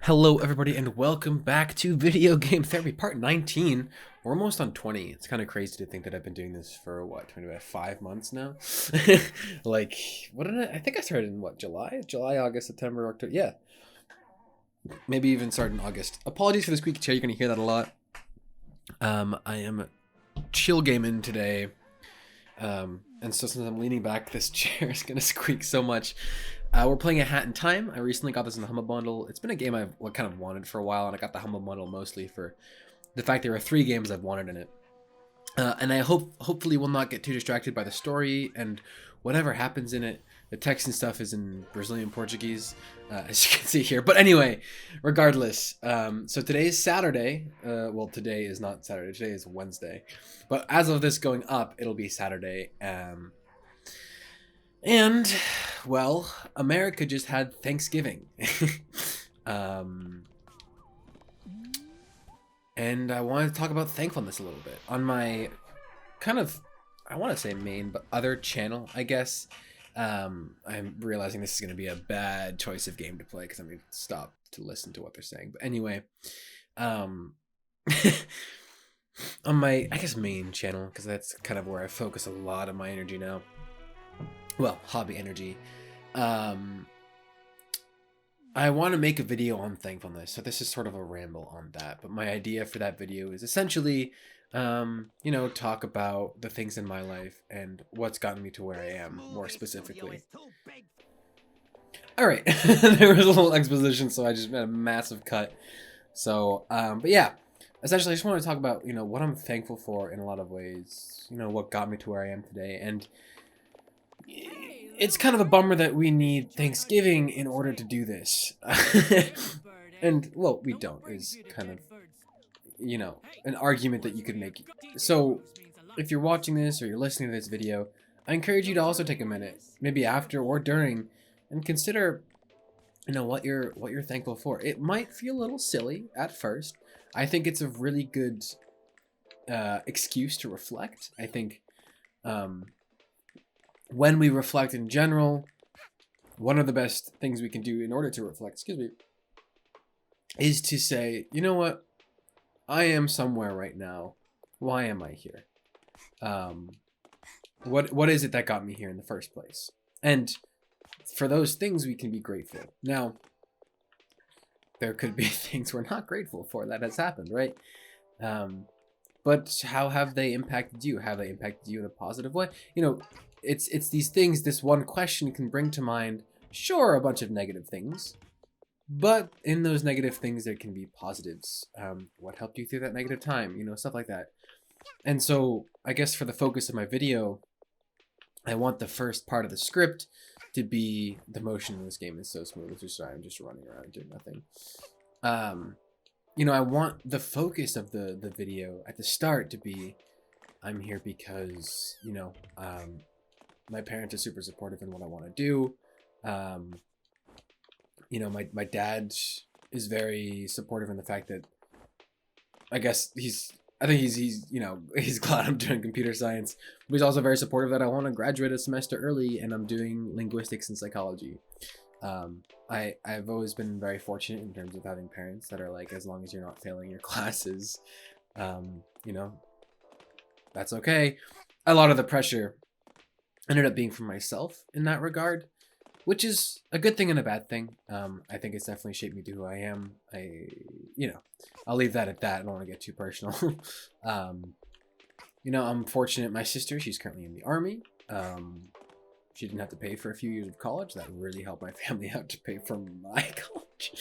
Hello, everybody, and welcome back to Video Game Therapy Part 19. We're almost on 20. It's kind of crazy to think that I've been doing this for, what, 5 months now? Like, what did I think I started in, what, July? July, August, September, October, yeah. Maybe even started in August. Apologies for the squeaky chair, you're going to hear that a lot. I am chill gaming today. And so since I'm leaning back, this chair is going to squeak so much. We're playing A Hat in Time. I recently got this in the Humble Bundle. It's been a game I've kind of wanted for a while, and I got the Humble Bundle mostly for the fact there are 3 games I've wanted in it. And I hopefully will not get too distracted by the story and whatever happens in it. The text and stuff is in Brazilian Portuguese, as you can see here. But anyway, regardless, so today is Saturday. Well, today is not Saturday. Today is Wednesday. But as of this going up, it'll be Saturday. And, well, America just had Thanksgiving. And I wanted to talk about thankfulness a little bit. On my kind of, I want to say main, but other channel, I guess. I'm realizing this is going to be a bad choice of game to play because I'm going to stop to listen to what they're saying. But anyway, on my, I guess, main channel, because that's kind of where I focus a lot of my energy now. Well, hobby energy. I want to make a video on thankfulness, so this is sort of a ramble on that. But my idea for that video is essentially, you know, talk about the things in my life and what's gotten me to where I am, more specifically. All right, there was a little exposition, so I just made a massive cut. So, but yeah, essentially, I just want to talk about, you know, what I'm thankful for in a lot of ways. You know, what got me to where I am today, and it's kind of a bummer that we need Thanksgiving in order to do this. And, well, we don't, is kind of, you know, an argument that you could make. So, if you're watching this or you're listening to this video, I encourage you to also take a minute, maybe after or during, and consider, you know, what you're thankful for. It might feel a little silly at first. I think it's a really good excuse to reflect. I think, when we reflect in general, one of the best things we can do in order to reflect, excuse me, is to say, you know what? I am somewhere right now. Why am I here? What is it that got me here in the first place? And for those things, we can be grateful. Now, there could be things we're not grateful for that has happened, right? But how have they impacted you? Have they impacted you in a positive way? You know, it's these things, this one question can bring to mind, sure, a bunch of negative things, but in those negative things, there can be positives. What helped you through that negative time? You know, stuff like that. And so, I guess for the focus of my video, I want the first part of the script to be the motion in this game is so smooth. It's just, sorry, I'm just running around doing nothing. You know, I want the focus of the video at the start to be, I'm here because, you know, my parents are super supportive in what I want to do. You know, my dad is very supportive in the fact that, I think he's you know, he's glad I'm doing computer science, but he's also very supportive that I want to graduate a semester early and I'm doing linguistics and psychology. I've always been very fortunate in terms of having parents that are like, as long as you're not failing your classes, you know, that's okay. A lot of the pressure ended up being from myself in that regard, which is a good thing and a bad thing. I think it's definitely shaped me to who I am. You know, I'll leave that at that. I don't want to get too personal. You know, I'm fortunate. My sister, she's currently in the Army. She didn't have to pay for a few years of college. That really helped my family out to pay for my college.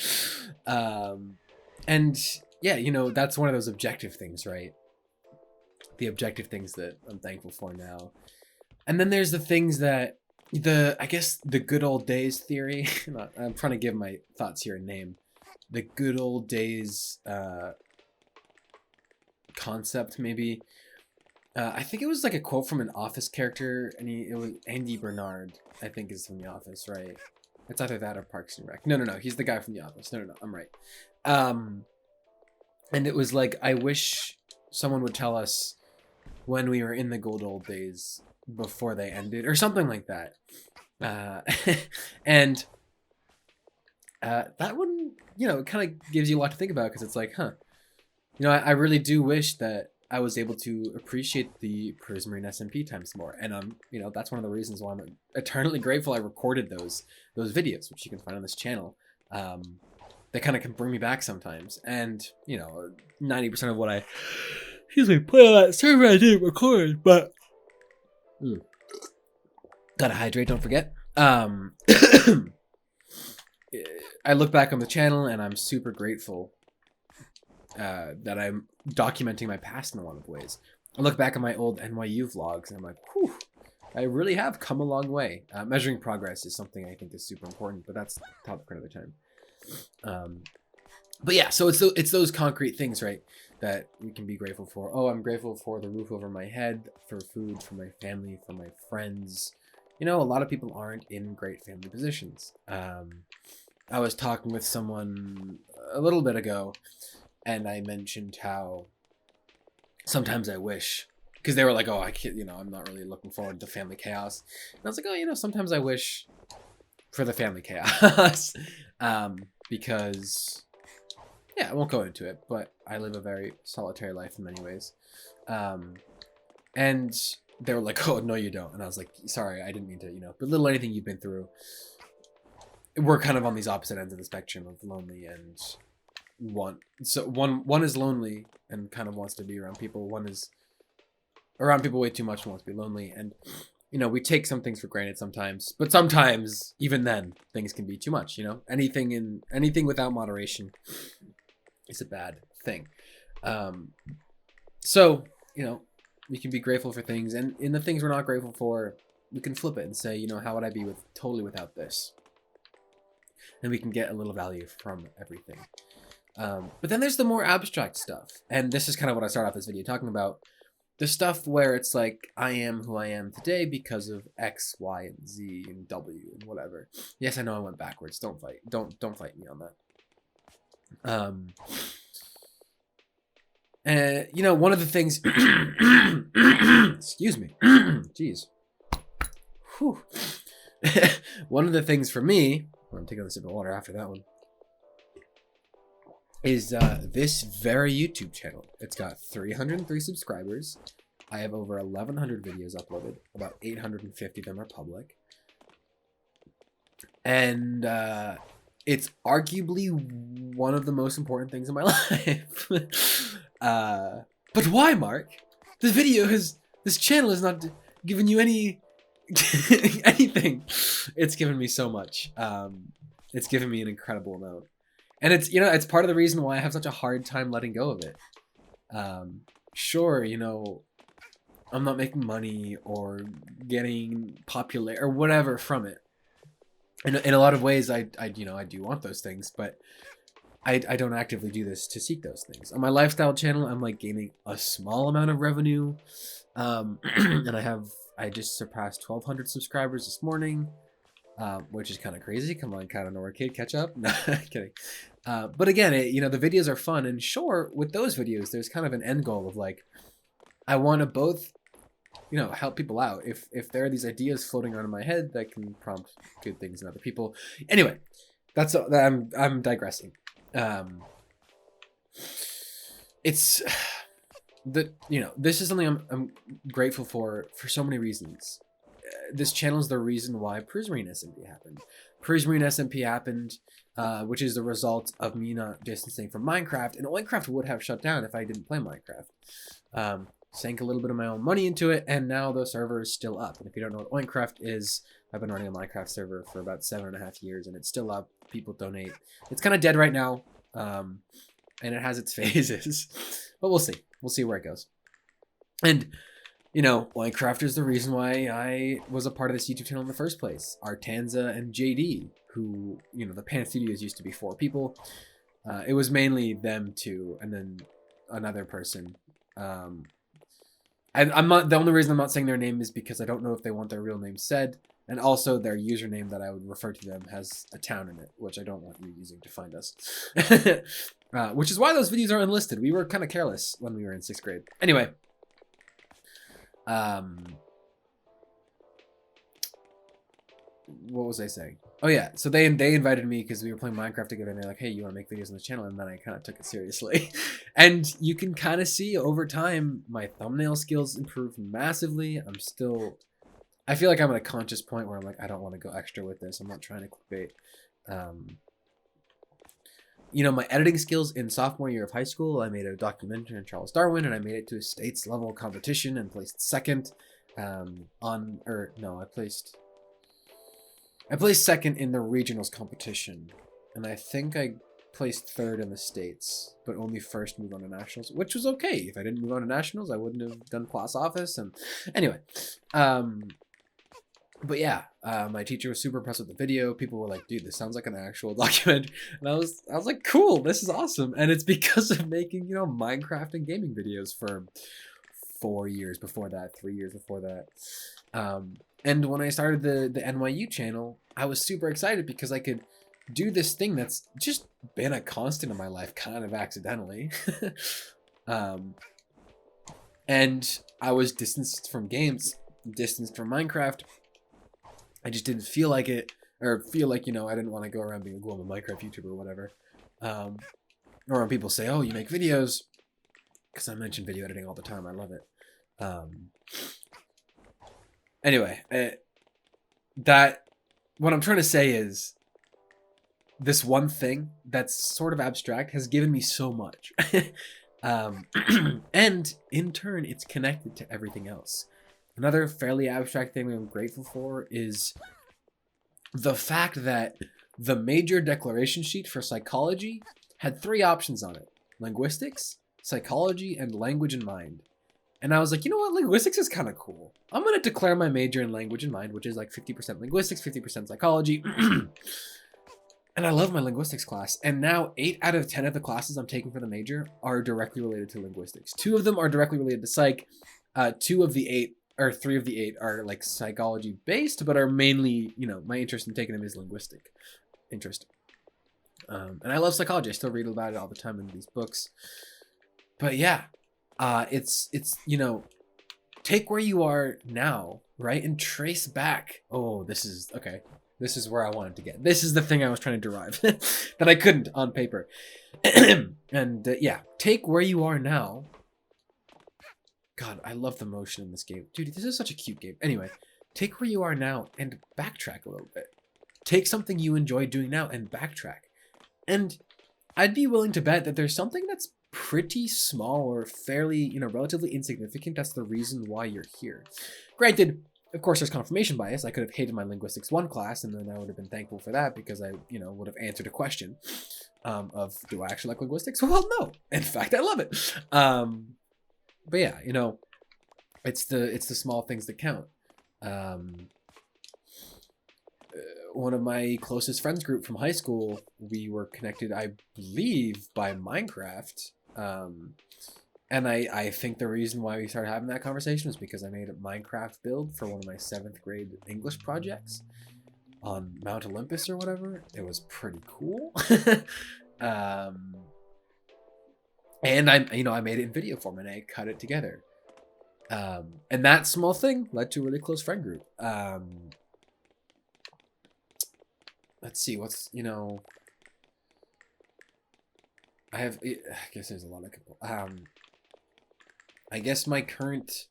And yeah, you know, that's one of those objective things, right? The objective things that I'm thankful for now. And then there's the things that, I guess the good old days theory. I'm trying to give my thoughts here a name. The good old days concept, maybe. I think it was like a quote from an Office character, and it was Andy Bernard, I think is from The Office, right? It's either that or Parks and Rec. No, he's the guy from The Office. No, I'm right. And it was like, I wish someone would tell us when we were in the good old days before they ended, or something like that. And that one, you know, it kind of gives you a lot to think about because it's like, huh, you know, I really do wish that I was able to appreciate the Prismarine SMP times more, and you know, that's one of the reasons why I'm eternally grateful I recorded those videos, which you can find on this channel. They kind of can bring me back sometimes, and you know, 90% of what I, excuse me, play on that server I didn't record, but gotta hydrate, don't forget. I look back on the channel and I'm super grateful that I'm documenting my past in a lot of ways. I look back at my old NYU vlogs and I'm like, whew, I really have come a long way. Measuring progress is something I think is super important, but that's a topic for another time. But yeah, so it's those concrete things, right, that we can be grateful for. Oh, I'm grateful for the roof over my head, for food, for my family, for my friends. You know, a lot of people aren't in great family positions. I was talking with someone a little bit ago, and I mentioned how sometimes I wish, because they were like, oh, I can't, you know, I'm not really looking forward to family chaos. And I was like, oh, you know, sometimes I wish for the family chaos. Because, yeah, I won't go into it, but I live a very solitary life in many ways. And they were like, oh, no, you don't. And I was like, sorry, I didn't mean to, you know, belittle anything you've been through. We're kind of on these opposite ends of the spectrum of lonely and one is lonely and kind of wants to be around people. One is around people way too much and wants to be lonely. And, you know, we take some things for granted sometimes, but sometimes even then things can be too much, you know, anything without moderation is a bad thing. So, you know, we can be grateful for things, and in the things we're not grateful for, we can flip it and say, you know, how would I be totally without this? And we can get a little value from everything. But then there's the more abstract stuff. And this is kind of what I start off this video talking about. The stuff where it's like, I am who I am today because of X, Y, and Z, and W, and whatever. Yes, I know I went backwards. Don't fight. Don't fight me on that. You know, one of the things... Excuse me. Jeez. Whew. One of the things for me... I'm taking a sip of water after that one. Is this very YouTube channel. It's got 303 subscribers. I have over 1,100 videos uploaded. About 850 of them are public. And it's arguably one of the most important things in my life. But why, Mark? This channel has not given you any anything. It's given me so much. It's given me an incredible amount. And it's, you know, it's part of the reason why I have such a hard time letting go of it. Sure, you know, I'm not making money or getting popular or whatever from it. In a lot of ways, I you know, I do want those things, but I don't actively do this to seek those things. On my lifestyle channel, I'm like gaining a small amount of revenue. And I just surpassed 1,200 subscribers this morning. Which is kind of crazy. Come on, Cowdino kid, catch up. No, kidding. But again, you know, the videos are fun, and sure, with those videos, there's kind of an end goal of like, I want to both, you know, help people out. If there are these ideas floating around in my head that can prompt good things in other people. Anyway, I'm digressing. It's you know, this is something I'm grateful for so many reasons. This channel is the reason why Prismarine SMP happened. Prismarine SMP happened, which is the result of me not distancing from Minecraft, and Minecraft would have shut down if I didn't play Minecraft. Sank a little bit of my own money into it, and now the server is still up. And if you don't know what Minecraft is, I've been running a Minecraft server for about 7.5 years, and it's still up. People donate. It's kind of dead right now, and it has its phases, but we'll see. We'll see where it goes. And you know, Minecraft is the reason why I was a part of this YouTube channel in the first place. Artanza and JD, who, you know, the Pan Studios used to be 4 people. It was mainly them 2, and then another person. I'm not, the only reason I'm not saying their name is because I don't know if they want their real name said, and also their username that I would refer to them has a town in it, which I don't want you using to find us. Which is why those videos are unlisted. We were kind of careless when we were in 6th grade. Anyway. what was I saying? Oh yeah, so they invited me because we were playing Minecraft together, and they're like, "Hey, you want to make videos on the channel?" And then I kind of took it seriously, and you can kind of see over time my thumbnail skills improved massively. I feel like I'm at a conscious point where I'm like, I don't want to go extra with this. I'm not trying to clickbait. You know, my editing skills in sophomore year of high school, I made a documentary on Charles Darwin, and I made it to a states level competition and placed second. I placed second in the regionals competition, and I think I placed third in the states, but only first moved on to nationals, which was okay. If I didn't move on to nationals, I wouldn't have done class office. And anyway, but yeah, my teacher was super impressed with the video. People were like, "Dude, this sounds like an actual documentary," and I was like, "Cool, this is awesome." And it's because of making, you know, Minecraft and gaming videos for 4 years before that, 3 years before that. And when I started the NYU channel, I was super excited because I could do this thing that's just been a constant in my life, kind of accidentally. And I was distanced from games, distanced from Minecraft. I just didn't feel like it, or feel like, you know, I didn't want to go around being a global Minecraft YouTuber or whatever. Or when people say, "Oh, you make videos," because I mention video editing all the time. I love it. Anyway, what I'm trying to say is this one thing that's sort of abstract has given me so much. And in turn, it's connected to everything else. Another fairly abstract thing I'm grateful for is the fact that the major declaration sheet for psychology had 3 options on it: linguistics, psychology, and language and mind. And I was like, you know what? Linguistics is kind of cool. I'm going to declare my major in language and mind, which is like 50% linguistics, 50% psychology. And I love my linguistics class. And now 8 out of 10 of the classes I'm taking for the major are directly related to linguistics. 2 of them are directly related to psych. 2 of the 8, or 3 of the 8 are like psychology based, but are mainly, you know, my interest in taking them is linguistic interest. And I love psychology. I still read about it all the time in these books. But yeah, it's you know, take where you are now, right, and trace back. Oh, this is okay. This is where I wanted to get. This is the thing I was trying to derive that I couldn't on paper. And yeah, take where you are now. God, I love the motion in this game. Dude, this is such a cute game. Anyway, take where you are now and backtrack a little bit. Take something you enjoy doing now and backtrack. And I'd be willing to bet that there's something that's pretty small or fairly, you know, relatively insignificant that's the reason why you're here. Granted, of course, there's confirmation bias. I could have hated my Linguistics 1 class, and then I would have been thankful for that because I, you know, would have answered a question of, do I actually like linguistics? Well, no. In fact, I love it. But yeah, you know, it's the small things that count. One of my closest friends group from high school, we were connected, I believe, by Minecraft. And I think the reason why we started having that conversation was because I made a Minecraft build for one of my 7th grade English projects on Mount Olympus or whatever. It was pretty cool. And I made it in video form and I cut it together. And that small thing led to a really close friend group. Let's see, what's, you know, I guess there's a lot of, I guess my current,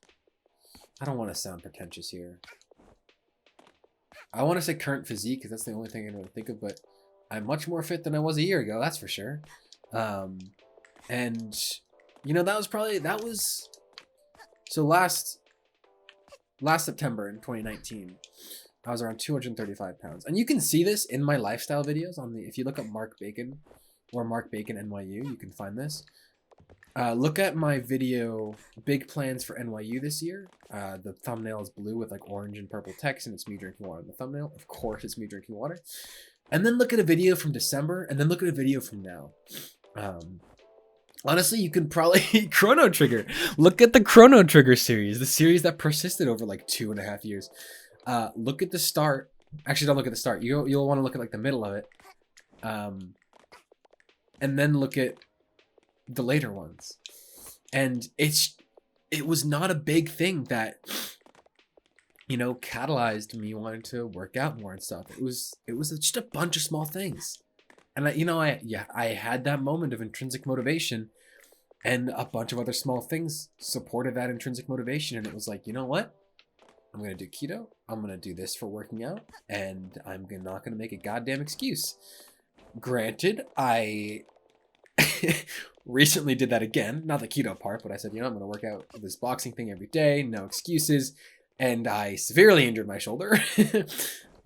I don't want to sound pretentious here. I want to say current physique because that's the only thing I can really think of, but I'm much more fit than I was a year ago, that's for sure. And, you know, so last September in 2019, I was around 235 pounds. And you can see this in my lifestyle videos if you look up Mark Bacon or Mark Bacon NYU, you can find this. Look at my video, Big Plans for NYU this year. The thumbnail is blue with like orange and purple text, and it's me drinking water in the thumbnail. Of course, it's me drinking water. And then look at a video from December, and then look at a video from now. Honestly, you can probably Chrono Trigger. Look at the Chrono Trigger series, the series that persisted over like 2.5 years. Look at the start. Actually, don't look at the start. You'll want to look at like the middle of it. And then look at the later ones. And it was not a big thing that, catalyzed me wanting to work out more and stuff. It was just a bunch of small things. And I had that moment of intrinsic motivation, and a bunch of other small things supported that intrinsic motivation. And it was like, you know what? I'm going to do keto. I'm going to do this for working out, and I'm not going to make a goddamn excuse. Granted, I recently did that again. Not the keto part, but I said, I'm going to work out this boxing thing every day. No excuses. And I severely injured my shoulder.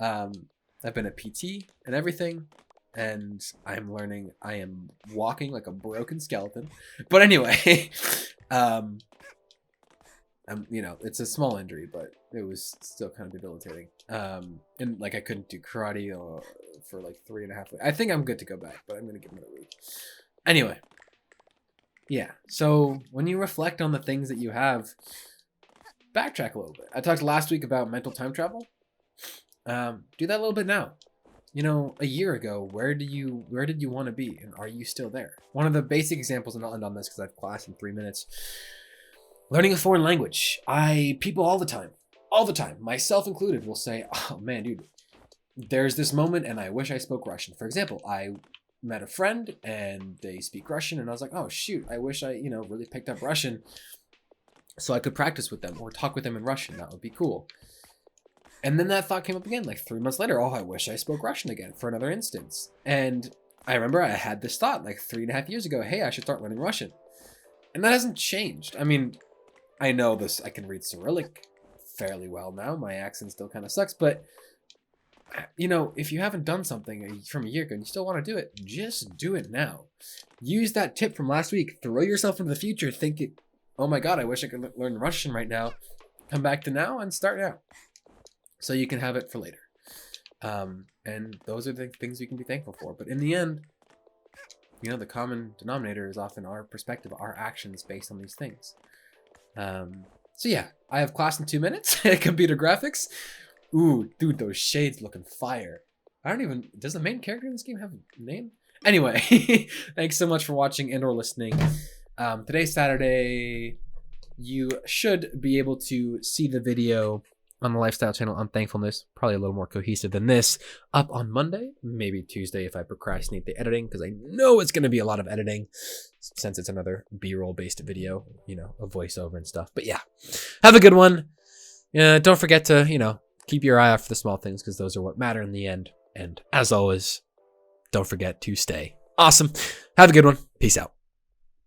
I've been at PT and everything. And I am walking like a broken skeleton. But anyway, it's a small injury, but it was still kind of debilitating. And like I couldn't do karate for like 3.5 weeks. I think I'm good to go back, but I'm gonna give it a week. Anyway, yeah. So when you reflect on the things that you have, backtrack a little bit. I talked last week about mental time travel. Do that a little bit now. A year ago, where did you want to be, and are you still there? One of the basic examples, and I'll end on this because I have class in 3 minutes. Learning a foreign language. People all the time, myself included, will say, "Oh man, dude, there's this moment, and I wish I spoke Russian." For example, I met a friend, and they speak Russian, and I was like, "Oh shoot, I wish I, really picked up Russian, so I could practice with them or talk with them in Russian. That would be cool." And then that thought came up again, like 3 months later. Oh, I wish I spoke Russian again, for another instance. And I remember I had this thought like 3.5 years ago. Hey, I should start learning Russian. And that hasn't changed. I mean, I know this. I can read Cyrillic fairly well now. My accent still kind of sucks. But, if you haven't done something from a year ago and you still want to do it, just do it now. Use that tip from last week. Throw yourself into the future thinking, oh my God, I wish I could learn Russian right now. Come back to now and start now. So you can have it for later. And those are the things we can be thankful for. But in the end, the common denominator is often our perspective, our actions based on these things. So yeah, I have class in 2 minutes. Computer graphics. Ooh, dude, those shades looking fire. Does the main character in this game have a name? Anyway, thanks so much for watching and or listening. Today's Saturday. You should be able to see the video on the lifestyle channel on thankfulness, probably a little more cohesive than this, up on Monday, maybe Tuesday if I procrastinate the editing, because I know it's going to be a lot of editing since it's another B-roll based video, a voiceover and stuff. But yeah, have a good one. Don't forget to, keep your eye out for the small things, because those are what matter in the end. And as always, don't forget to stay awesome. Have a good one. Peace out.